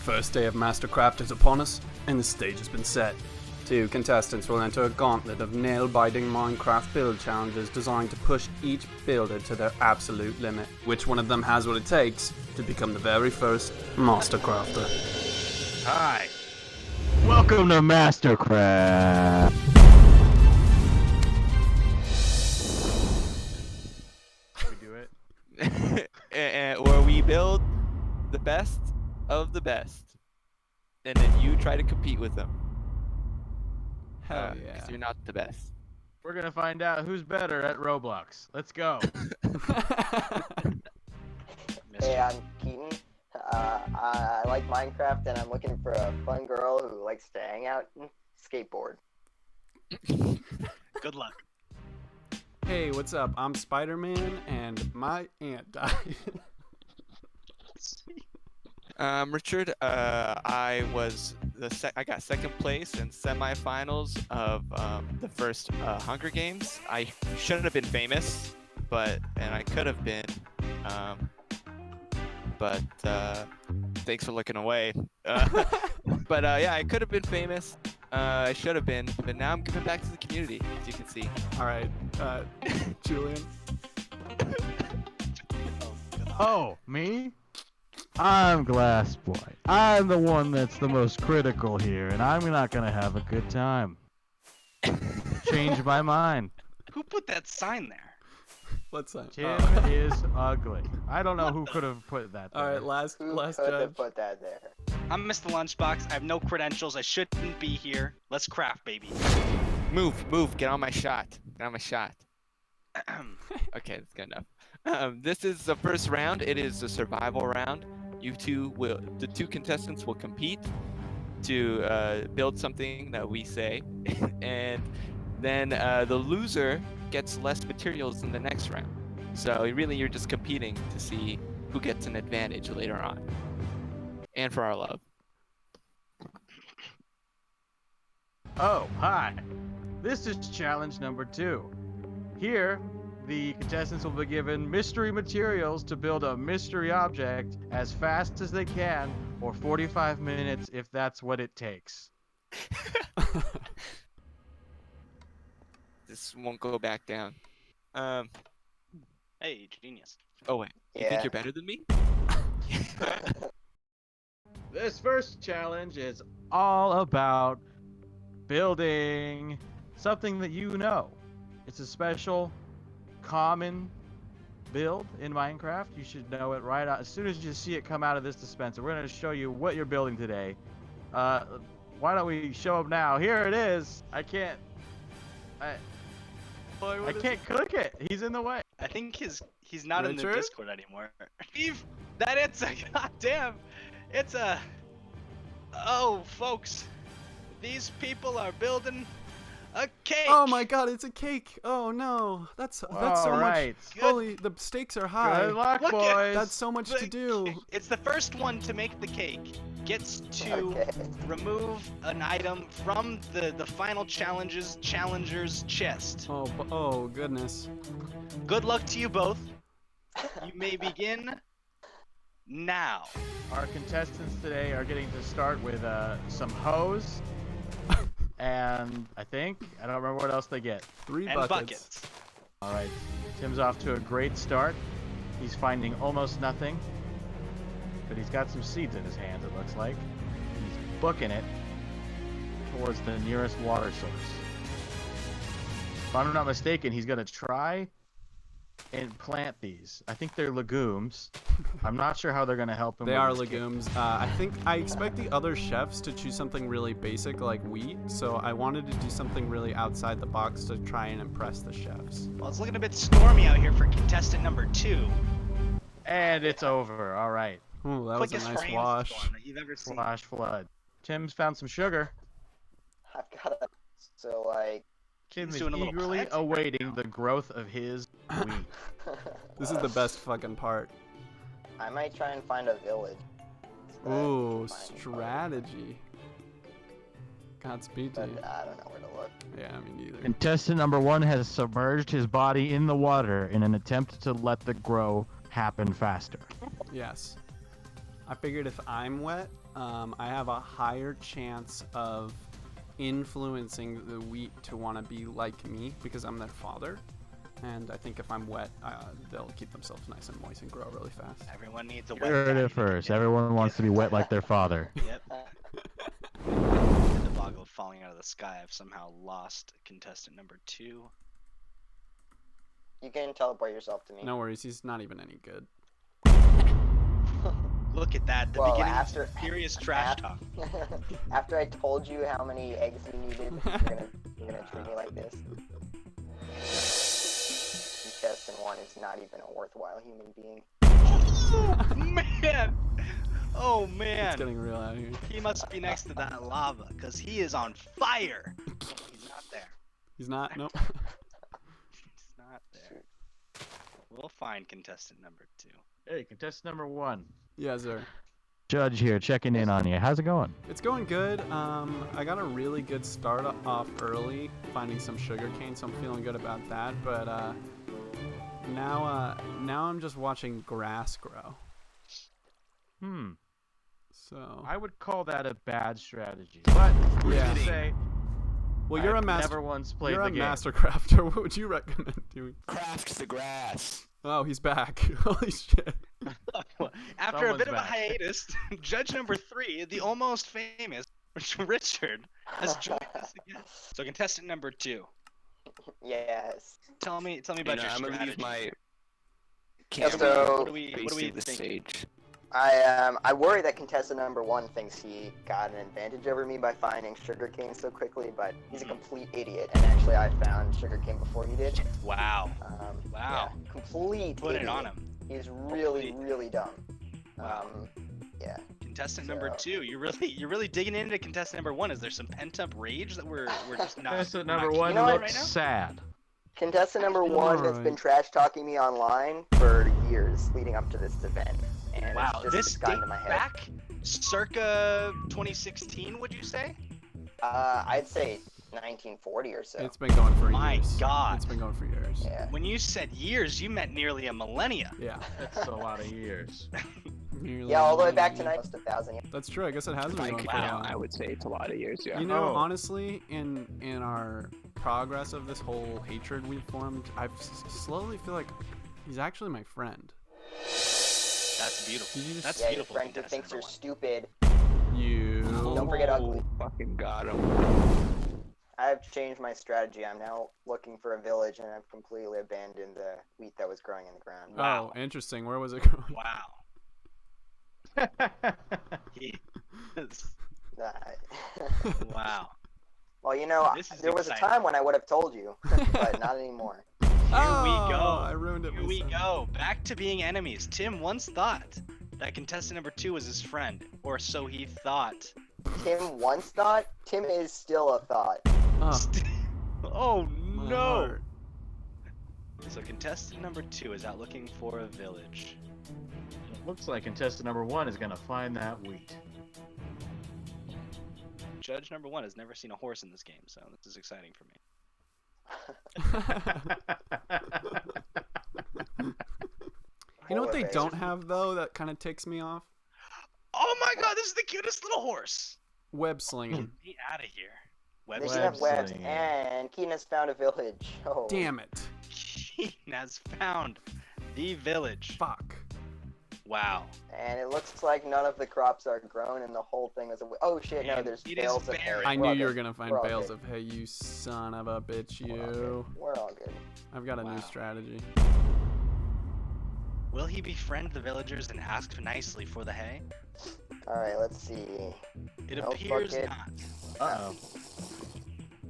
First day of Mastercraft is upon us, and the stage has been set. 2 contestants will enter a gauntlet of nail-biting Minecraft build challenges designed to push each builder to their absolute limit. Which one of them has what it takes to become the very first Mastercrafter? Hi. Welcome to Mastercraft. We do it. Where we build the best of the best, and then you try to compete with them. Hell yeah. Because you're not the best. We're gonna find out who's better at Roblox. Let's go. Hey, I'm Keaton. I like Minecraft, and I'm looking for a fun girl who likes to hang out and skateboard. Good luck. Hey, what's up? I'm Spider-Man, and my aunt died. Richard, I got second place in semifinals of the first Hunger Games. I shouldn't have been famous, and I could have been, but thanks for looking away. Yeah, I could have been famous. I should have been, but now I'm giving back to the community, as you can see. All right, Julian. Oh, me? I'm Glass Boy. I'm the one that's the most critical here, and I'm not gonna have a good time. Change my mind. Who put that sign there? What's that? Tim is ugly. I don't know who could have put that there. All right, last Who could judge. have put that there? I'm Mr. Lunchbox. I have no credentials. I shouldn't be here. Let's craft, baby. Move, get on my shot. Get on my shot. Okay, that's good enough. This is the first round. It is a survival round. The two contestants will compete to build something that we say, and then the loser gets less materials in the next round. So really, you're just competing to see who gets an advantage later on, and for our love. Oh, hi. This is challenge number 2. Here, the contestants will be given mystery materials to build a mystery object as fast as they can, or 45 minutes if that's what it takes. This won't go back down. Hey, genius. Oh wait, you think you're better than me? This first challenge is all about building something that you know. It's a special, common build in Minecraft. You should know it right out as soon as you see it come out of this dispenser. We're going to show you what you're building today. Why don't we show up now? Here it is. I can't click it. He's in the way. I think he's not in the Richard? Discord anymore. Steve, goddamn. It's a. Oh, folks, these people are building a cake. Oh my God, it's a cake! Oh no, that's so right. much. Holy, the stakes are high. Good luck, Look boys. at- That's so much to do. It's the first one to make the cake gets to Okay. remove an item from the final challenger's chest. Oh goodness. Good luck to you both. You may begin now. Our contestants today are getting to start with some hose. And I don't remember what else they get. 3 And buckets. All right, Tim's off to a great start. He's finding almost nothing, but he's got some seeds in his hands, it looks like. He's booking it towards the nearest water source. If I'm not mistaken, he's gonna try and plant these. I think they're legumes. I'm not sure how they're gonna help him. They with are his cake. legumes. I expect the other chefs to choose something really basic like wheat, so I wanted to do something really outside the box to try and impress the chefs. Well, it's looking a bit stormy out here for contestant number 2. And it's over. All right. Ooh, that was Quickest a nice rain wash. storm that you've ever seen. Flash flood. Tim's found some sugar. I've got a. So, like. Tim He's is doing a little eagerly planting right awaiting now. the growth of his wheat. This is the best fucking part. I might try and find a village. Ooh, Find- strategy. Godspeed to But you. I don't know where to look. Yeah, me neither. Contestant number 1 has submerged his body in the water in an attempt to let the grow happen faster. Yes. I figured if I'm wet, I have a higher chance of influencing the wheat to want to be like me because I'm their father. And I think if I'm wet, they'll keep themselves nice and moist and grow really fast. Everyone needs a You wet heard daddy it to first. get- Everyone wants to be wet like their father. Yep. The boggle falling out of the sky. I've somehow lost contestant number 2. You can teleport yourself to me. No worries, he's not even any good. Look at that. The Well, beginning after- of serious trash talk. After I told you how many eggs you needed, you're gonna treat me like this. Contestant 1 is not even a worthwhile human being. Oh, man. Oh, It's man. getting real out here. He must be next to that lava, because he is on fire. He's not there. He's not. Nope. He's not there. We'll find contestant number 2. Hey, contestant number 1. Yeah, sir. Judge here, checking in on you. How's it going? It's going good. I got a really good start off early, finding some sugar cane, so I'm feeling good about that. But now I'm just watching grass grow. So I would call that a bad strategy. But Yeah. to say, well, you're I've a master. never once played You're the a game. Mastercrafter. What would you recommend doing? Craft the grass. Oh, he's back. Holy shit. After a bit Someone's of a back. hiatus, judge number 3, the almost famous Richard, has joined us again. So contestant number 2, Yes. tell me about You know, your I'm strategy. gonna leave my Yeah, camera so- what do we facing the think? stage. I worry that contestant number 1 thinks he got an advantage over me by finding sugarcane so quickly, but he's a complete idiot. And actually, I found sugarcane before he did. Wow. Yeah, complete Put idiot. it on him. He's really, really dumb. Wow. Yeah. Contestant number So- 2, you're really digging into contestant number 1. Is there some pent up rage that we're just not? Contestant we're not number keeping 1 You know what? looks right now? sad. Contestant number 1 has Alright. been trash talking me online for years leading up to this event. And Wow, it's this just gotten dates to my head. back circa 2016, would you say? I'd say 1940 or so. It's been going for My years. God. It's been going for years. Yeah. When you said years, you meant nearly a millennia. Yeah. That's a lot of years. Nearly Yeah, all the way a back to million. almost 1,000 years. That's true. I guess it has been Like, going for a wow. while. I would say it's a lot of years, yeah. You know, Oh. honestly, in our progress of this whole hatred we've formed, I slowly feel like he's actually my friend. That's beautiful. Did you just- That's Yeah, your beautiful. friend who contestant thinks you're number stupid. You. Don't forget ugly. Fucking got him. I've changed my strategy. I'm now looking for a village, and I've completely abandoned the wheat that was growing in the ground. Wow. Oh, interesting. Where was it going? one. Wow. He is- wow. Well, you know, This is there was exciting. a time when I would have told you, but not anymore. Here Oh, we go. I ruined it Here we myself. go. Back to being enemies. Tim once thought that contestant number 2 was his friend, or so he thought. Tim once thought. Tim is still a thought. Oh, Oh my no! heart. So contestant number 2 is out looking for a village. It looks like contestant number 1 is gonna find that wheat. Judge number 1 has never seen a horse in this game, so this is exciting for me. You know what they Polar don't bears. have though that kind of ticks me off? Oh my god, this is the cutest little horse! Web slinging. Get out of here. They Web should have webs, slinging. and Keenan has found a village. Oh. Damn it. Keen has found the village. Fuck. Wow. And it looks like none of the crops are grown, and the whole thing is a. Oh shit! No, And there's it is bales of hay. buried. I We're knew all you were good. gonna find We're all bales good. of hay, you son of a bitch, We're all you. good. We're all good. I've got a Wow. new strategy. Will he befriend the villagers and ask nicely for the hay? All right, let's see. It Nope, appears fuck it. not. Uh-oh.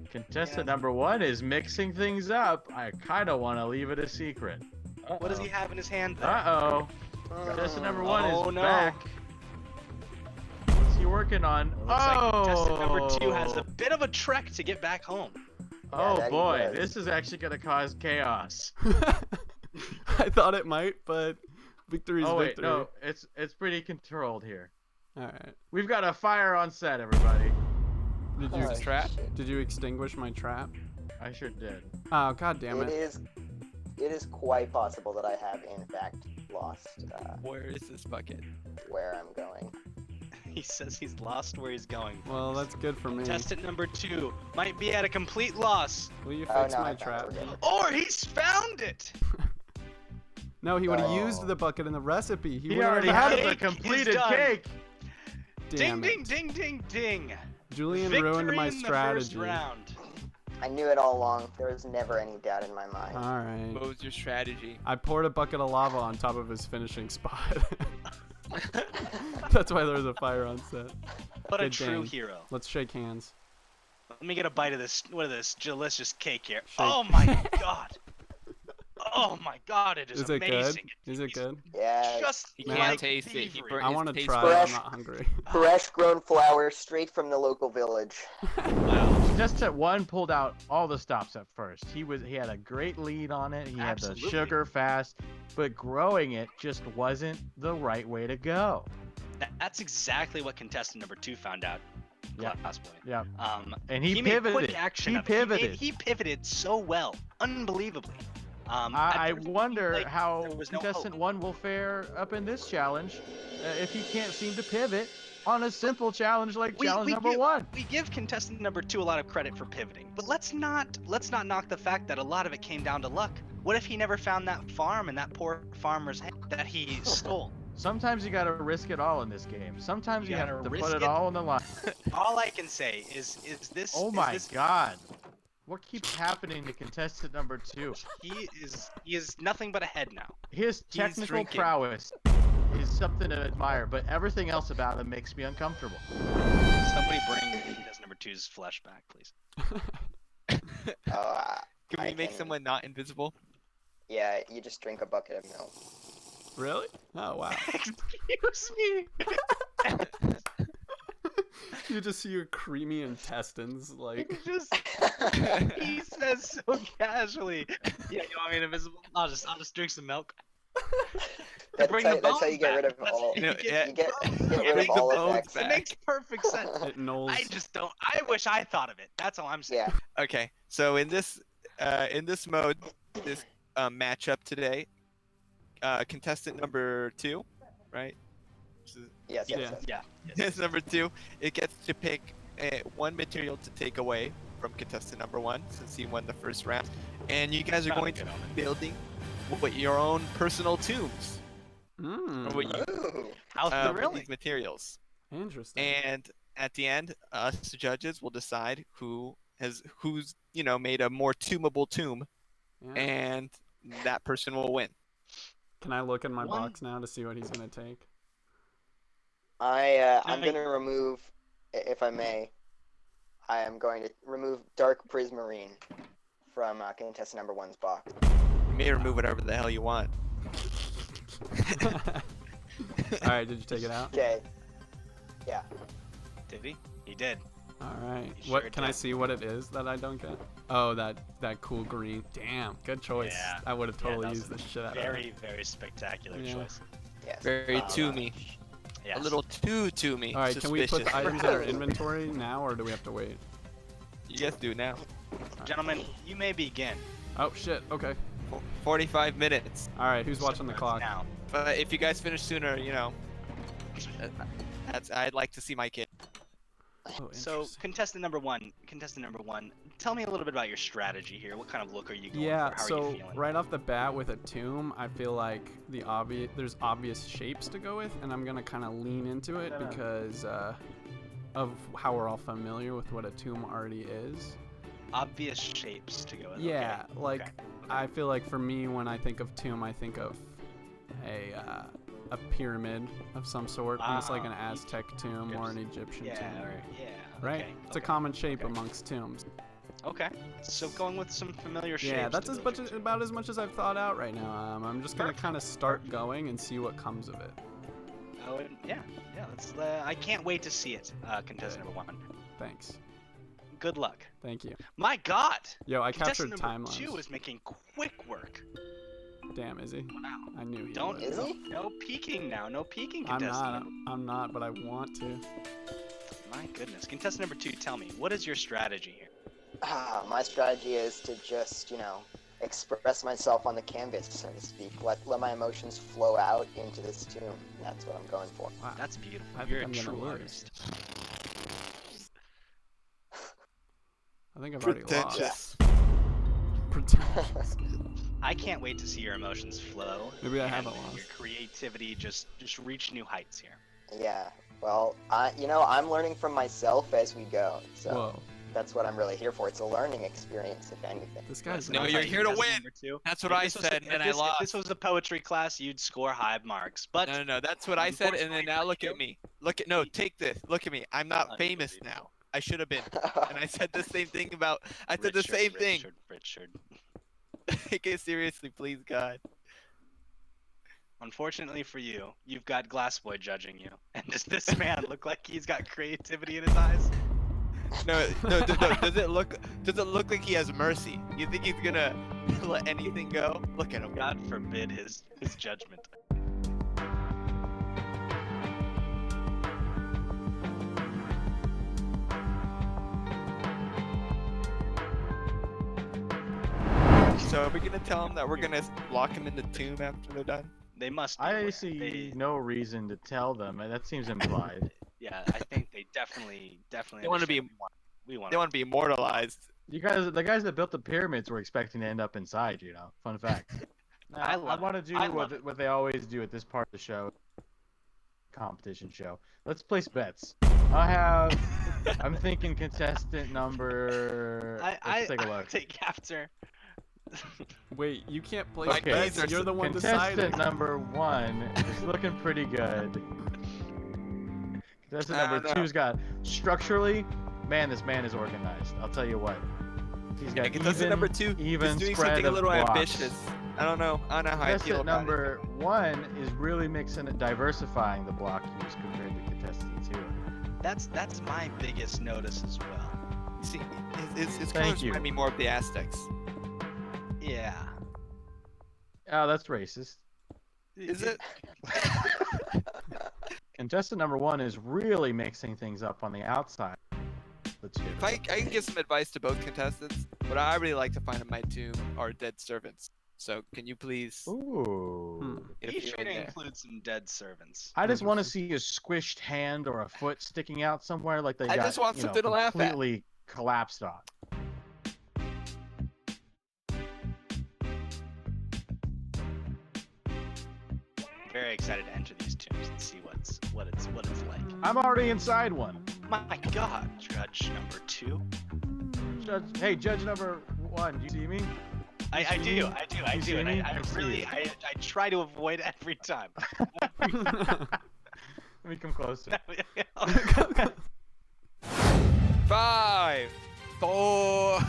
Contestant number 1 is mixing things up. I kind of want to leave it a secret. What does he have in his hand there? Uh-oh. Contestant number 1 Oh, is no. back. What's he working on? It looks like contestant number 2 has Oh. a bit of a trek to get back home. Oh that he boy, does. this is actually going to cause chaos. I thought it might, but victory's Oh wait, victory. no, it's pretty controlled here. Alright. We've got a fire on set, everybody. Did you Oh, trap? shit. did you extinguish my trap? I sure did. Oh god damn It it. is quite possible that I have in fact lost Where is this bucket? where I'm going. He says he's lost where he's going. Well, that's good for me. Contestant number 2 might be at a complete loss. Will you Oh, fix no, my I found trap? it. We're good. Or he's found it! No, he would have Oh. used the bucket in the recipe. He He would have already had had it. the Cake is completed done. cake. Damn ding, it. ding, ding, ding, ding. Julian Victory ruined my in the first strategy. round. I knew it all along. There was never any doubt in my mind. All right. What was your strategy? I poured a bucket of lava on top of his finishing spot. That's why there was a fire on set. What a Good true game. hero. Let's shake hands. Let me get a bite of this. What is this delicious cake here? Shake. Oh my god. Oh my god, it is Is it good? amazing. Is it good? Yeah. Just He Man, can't like taste it. He thievery. burnt I his want to taste try. buds. I'm Fresh. not hungry. Fresh grown flour straight from the local village. Wow. Contestant 1 pulled out all the stops at first. He had a great lead on it. He had the Absolutely. sugar fast, but growing it just wasn't the right way to go. That's exactly what contestant number 2 found out. Yeah. Last point. Yeah. And He he made pivoted. quick action He of it. pivoted. He pivoted so well, unbelievably. I at first it wonder seemed like how there was no contestant hope. 1 will fare up in this challenge if he can't seem to pivot on a simple challenge like challenge number 1. We give contestant number 2 a lot of credit for pivoting, but let's not knock the fact that a lot of it came down to luck. What if he never found that farm in that poor farmer's head that he stole? Sometimes you gotta risk it all in this game. Sometimes you You have gotta to risk put it it. all on the line. All I can say is this. Oh is my this- god. What keeps happening to contestant number 2? He is nothing but ahead now. His He's technical drinking. prowess is something to admire, but everything else about him makes me uncomfortable. Somebody bring contestant number 2's flesh back, please. Can we I make can- someone not invisible? Yeah, you just drink a bucket of milk. Really? Oh wow. Excuse me. You just see your creamy intestines like. He says so casually. Yeah, you want me to invisible? I'll just drink some milk. That's Bring how, the that's how you bones get rid back. of That's- all. You know, You yeah, You get Bring rid of the all bones effects. back. It makes perfect sense. It knolls. I just don't. I wish I thought of it. That's all I'm saying. Yeah. Okay, so in this mode, this matchup today, contestant number 2, right? This is- Yes. Yeah. Yes. yes. Yeah. Yes, number 2, it gets to pick one material to take away from contestant number 1 since he won the first round, and you guys are Not a going to good be building what your own personal tombs Mm, or what you Ooh. How with thrilling. these materials. interesting. And at the end, us judges will decide who's made a more tombable tomb, Yeah. and that person will win. Can I look in my One- box now to see what he's gonna take? I'm Nice. gonna remove, if I may, I am going to remove Dark Prismarine from contestant number 1's box. You may remove whatever the hell you want. All right, did you take it out? Okay. Did he? He did. All right. You What sure can I did. see what it is that I don't get? Oh, that cool green. Damn, good choice. Yeah. I would have Yeah, totally that used was the shit out of it. Very, very spectacular Yeah. choice. Yes. Very Uh, toomy. Yes. A little too toomy. All right, can we put Suspicious. the items in our inventory now, or do we have to wait? You guys do now. Gentlemen, you may begin. Oh shit. Okay. 45 minutes. All right, who's watching the clock? Now. But if you guys finish sooner, that's I'd like to see my kid. Oh, So, interesting. contestant number one, tell me a little bit about your strategy here. What kind of look are you going Yeah, for? How are so you feeling? right off the bat with a tomb, I feel like there's obvious shapes to go with, and I'm gonna kind of lean into it because of how we're all familiar with what a tomb already is. Obvious shapes to go with. Yeah, okay. like okay. I feel like for me, when I think of tomb, I think of a pyramid of some sort, almost like an Ah, Aztec tomb or an Egyptian Yeah, tomb, yeah. right? Okay, It's a okay, common shape okay. amongst tombs. Okay, so going with some familiar shapes. Yeah, that's to as go much with. about as much as I've thought out right now. I'm just gonna kind of start going and see what comes of it. Oh, and yeah. Let's. I can't wait to see it. Contestant number one. Thanks. Good luck. Thank you. My God. Yo, I captured Contestant time number two lapse. is making quick work. Damn, is he? Wow. I knew he Don't. would. Is he? No peeking now. No peeking. I'm Contestant. not. I'm not, but I want to. My goodness. Contestant number two, tell me, what is your strategy here? My strategy is to just, express myself on the canvas, so to speak. Let my emotions flow out into this tomb. That's what I'm going for. Wow. That's beautiful. I think You're a I'm gonna true lose. artist. I think I've already lost. Pretentious. Pretentious. I can't wait to see your emotions flow. Maybe I and haven't lost. Your creativity just reach new heights here. Yeah. Well, I'm learning from myself as we go. So Whoa. that's what I'm really here for. It's a learning experience, if anything. This guy's No, not you're like- here to That's win. number two. That's what If I this was- said, if and I this- lost. If this was a poetry class, you'd score high marks. But No, that's what I said, and then Unfortunately now for look you- at me. Take this. Look at me. I'm not famous now. I should have been. And I said the same thing about. I said the same thing. Richard. Take it seriously, please, God. Unfortunately for you, you've got Glassboy judging you. And does this man look like he's got creativity in his eyes? No. Does it look like he has mercy? You think he's gonna let anything go? Look at him. God forbid his judgment. So are we gonna tell him that we're gonna lock him in the tomb after they're done? They must be I aware. see They- no reason to tell them. That seems implied. Yeah, I think they definitely They wanna be- understand we want They want to be immortalized. The guys that built the pyramids were expecting to end up inside. You know, fun fact. I love want to do I love what they always do at this part of the show, competition show. Let's place bets. I'm thinking contestant number. Let's take a look. take after. Wait, you can't play Mike, bets. these are You're the one Contestant deciding. number 1 is looking pretty good. Contestant I number don't know. 2's got structurally. Man, this man is organized. I'll tell you what. He's got Contestant number 2 even is doing spread something a of little blocks. ambitious. I don't know how I feel Contestant about number 1 is really mixing and diversifying the block use compared to contestant 2. That's my biggest notice as well. it. See, his Thank colors you. remind me more of the Aztecs. Yeah. Oh, that's racist. Is it? Contestant number 1 is really mixing things up on the outside. The two. If I can give some advice to both contestants. What I really like to find in my tomb are dead servants. So can you please? Ooh. If Be you're sure in to there. include some dead servants. I just want to see a squished hand or a foot sticking out somewhere, like they I got just want something to laugh at. completely collapsed on. Very excited to enter these tombs and see what it's like. I'm already inside one. My God, Judge number 2. Hey, judge number 1, do you see me? I see do, me? I You do, see and me? I I see really, you. I try to avoid it every time. Let me come closer. 5, 4,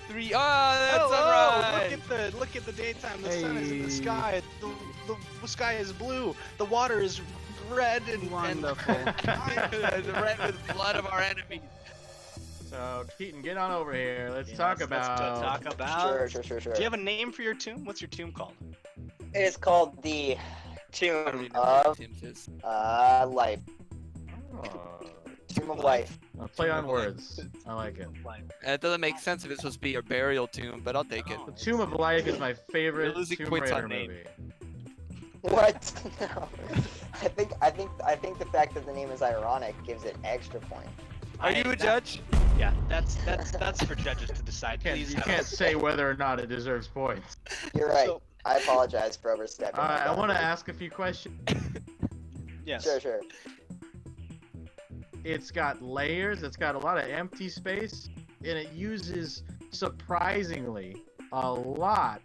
3. Oh, that's Oh, alright. look at the daytime. The sun is in the Hey. sky. The sky is blue. The water is red and Wonderful. The red with blood of our enemies. So, Keaton, get on over here. Let's Yeah, talk let's about. talk about. Sure. Do you have a name for your tomb? What's your tomb called? It is called the I don't Tomb even know what of Tim's is. Life. Oh, Tomb of Life. a play on words. I like it. It doesn't make sense if it's supposed to be a burial tomb, but I'll take it. The Tomb of Life is my favorite You're losing Tomb points Raider on name. movie. What? No. I think the fact that the name is ironic gives it extra point. Are you a judge? Yeah, that's for judges to decide. Please. You can't say whether or not it deserves points. You're right. So- I apologize for overstepping. my I want to boundary. ask a few questions. Yes. Sure. It's got layers, it's got a lot of empty space, and it uses surprisingly a lot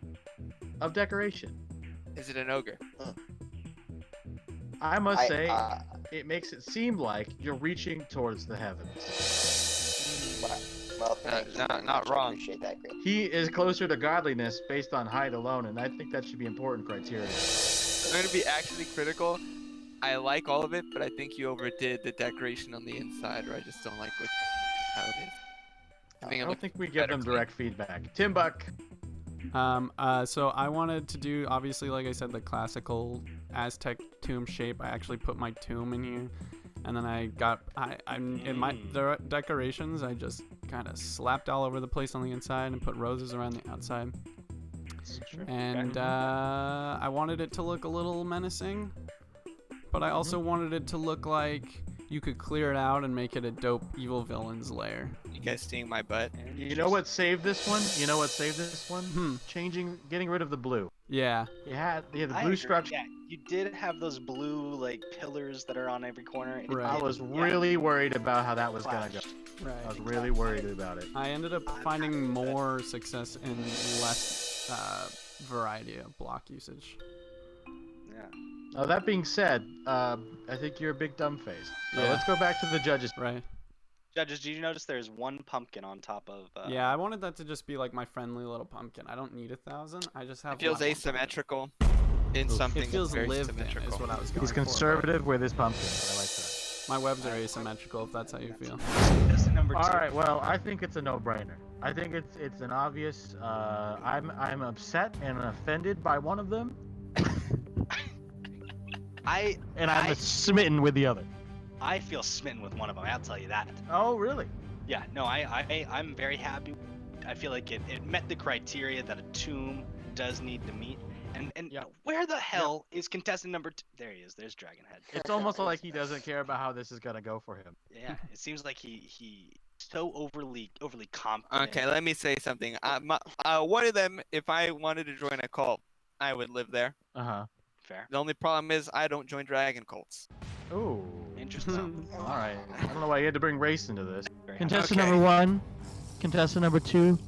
of decoration. Is it an ogre? I must I- say, it makes it seem like you're reaching towards the heavens. Well, thank you. not very much. wrong. I appreciate that, great. He is closer to godliness based on height alone, and I think that should be important criteria. I'm going to be actually critical. I like all of it, but I think you overdid the decoration on the inside, or I just don't like how it is. I I think it don't looks think we give better them clean. direct feedback. Timmbuck. So I wanted to do, obviously, like I said, the classical Aztec tomb shape. I actually put my tomb in here, and then in my decorations, I just kind of slapped all over the place on the inside and put roses around the outside. That's true. And I wanted it to look a little menacing, but I also wanted it to look like you could clear it out and make it a dope evil villain's lair. You guys seeing my butt? You know what saved this one? Getting rid of the blue. Yeah. You had the I blue agree. structure. Yeah, you did have those blue like pillars that are on every corner. It Right. I did- was yeah. really worried about how that was gonna go. Right. I was really worried about it. I ended up finding more success in less variety of block usage. Yeah. Oh, that being said, I think you're a big dumb face. So Yeah. let's go back to the judges. Right. Judges, did you notice there's one pumpkin on top of? Yeah, I wanted that to just be like my friendly little pumpkin. I don't need 1,000. I just have. It feels one. asymmetrical in something It feels that's very lived in, symmetrical. is what I was going He's for. conservative with his pumpkin. I like that. My webs are asymmetrical, if that's how you feel. That's number 2. All right, well, I think it's a no-brainer. I think it's an obvious. I'm upset and offended by one of them, I'm smitten with the other. I feel smitten with one of them. I'll tell you that. Oh, really? Yeah. No, I'm very happy. I feel like it met the criteria that a tomb does need to meet. And Yeah. where the hell is contestant number 2? There he is. There's Dragonhead. It's almost like he doesn't care about how this is gonna go for him. Yeah. It seems like he so overly confident. Okay, let me say something. One of them, if I wanted to join a cult, I would live there. Fair. The only problem is I don't join dragon cults. Ooh. Interesting. All right. I don't know why you had to bring race into this. Very Contestant Okay. number 1, contestant number 2.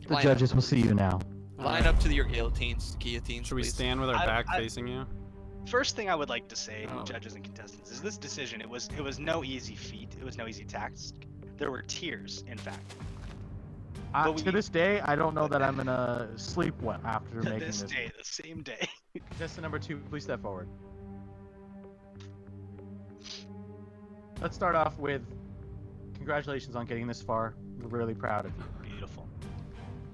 The Line judges will see you now. Line up to your guillotines, Should we please. stand with our I- back I- facing you? First thing I would like to say, Oh. judges and contestants, is this decision. It was no easy feat. It was no easy task. There were tears, in fact. But To we- this day, I don't know that I'm gonna sleep well after making This this. day, the same day. Contestant number 2, please step forward. Let's start off with congratulations on getting this far. We're really proud of you. Beautiful.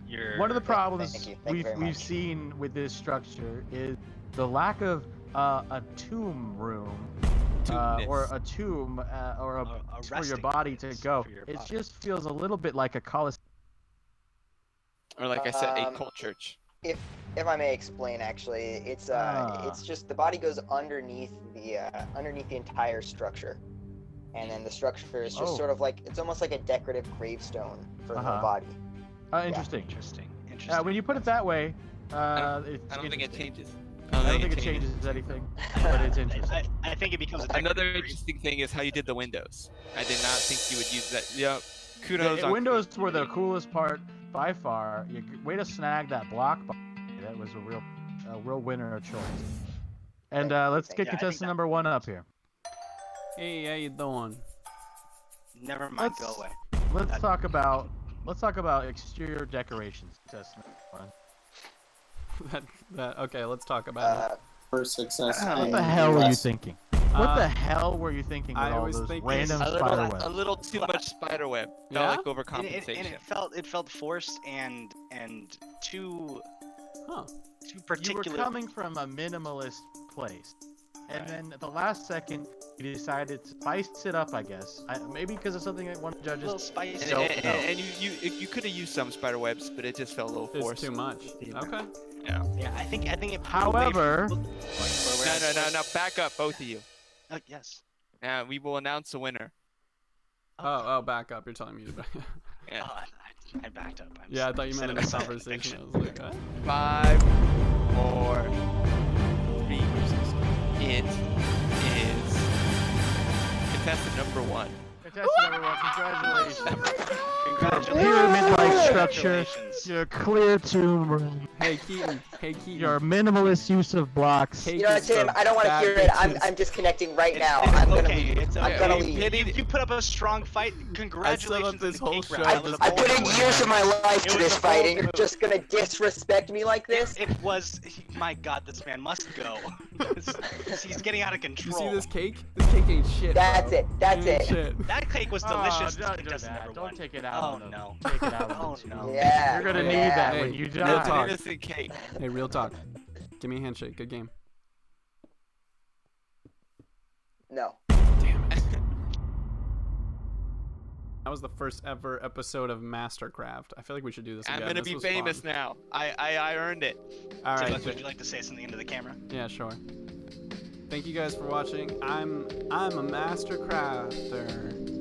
You're One of the problems Thank you very we've much. seen with this structure is the lack of a tomb room or a tomb or A for your resting body to place go. for your It body. just feels a little bit like a coliseum. Or like I said, a Um, cult church. If I may explain, actually, it's just the body goes underneath the entire structure, and then the structure is just Oh. sort of like it's almost like a decorative gravestone for the Uh-huh. body. Interesting. Interesting. When you put it that way, it's I don't think it interesting. changes. I don't think it changes anything, but it's interesting. I think it becomes a Another decorative interesting thing is how you did the windows. I did not think you would use that. Yeah, The kudos on windows were the coolest part by far. Way to snag that block. That was a real winner choice. And let's get Thank you. Yeah, I think contestant that- number 1 up here. Hey, how you doing? Never mind. Let's- Go away. Let's talk about exterior decorations. Contestant number 1. Okay, let's talk about it. For success. What in the hell were you US. thinking? What the hell were you thinking with I all was those thinking random a spider little, webs? a little too much spider web. Yeah? Felt like And overcompensation. it felt forced and too Huh. You were particular. coming from a minimalist place, and then at the last second, you decided to spice it up. I guess maybe because of something that one of the a little judges. spicy. No, and, no. and you could have used some spider webs, but it just felt a little It's forced. too much. Okay. Yeah, I think it. put away However- from- where No. Back up, both of you. Yes. We will announce the winner. Oh, back up. You're telling me to back up. Yeah. Oh, I backed up. Yeah, I thought you meant in Instead a of conversation. I conviction. was like, what? 5, 4, 3. It is contestant number 1. Contestant number 1, congratulations. Congratulations. Pyramid-like structure. Congratulations. Your clear tomb room. Hey, Keaton. Your minimalist use of blocks. You know what, Tim? I don't want to hear it. I'm disconnecting right now. I'm gonna Okay, leave. it's I'm okay. gonna You leave. pitied- You put up a strong fight. Congratulations. this on the whole cake show round. just- I put in years of my life It to was this a bold fight, and you're move. just gonna disrespect me like this? It was. My God, this man must go. He's getting out of You control. see this cake? This cake ain't shit. That's bro. it. That's Ain't it. Shit. That cake was Oh, delicious. don't do contestant that. number Don't one. take it out Oh on them. no. Take it out on Oh them. no. Yeah. You're gonna yeah. need that Hey, when you real It's die. an talk. innocent cake. Hey, real talk. Give me a handshake. Good game. No. Damn it. That was the first ever episode of Mastercraft. I feel like we should do this again. I'm gonna This be was famous fun. now. I earned it. All right. Timmbuck, would you like to say something into the camera? Yeah, sure. Thank you guys for watching. I'm a master crafter.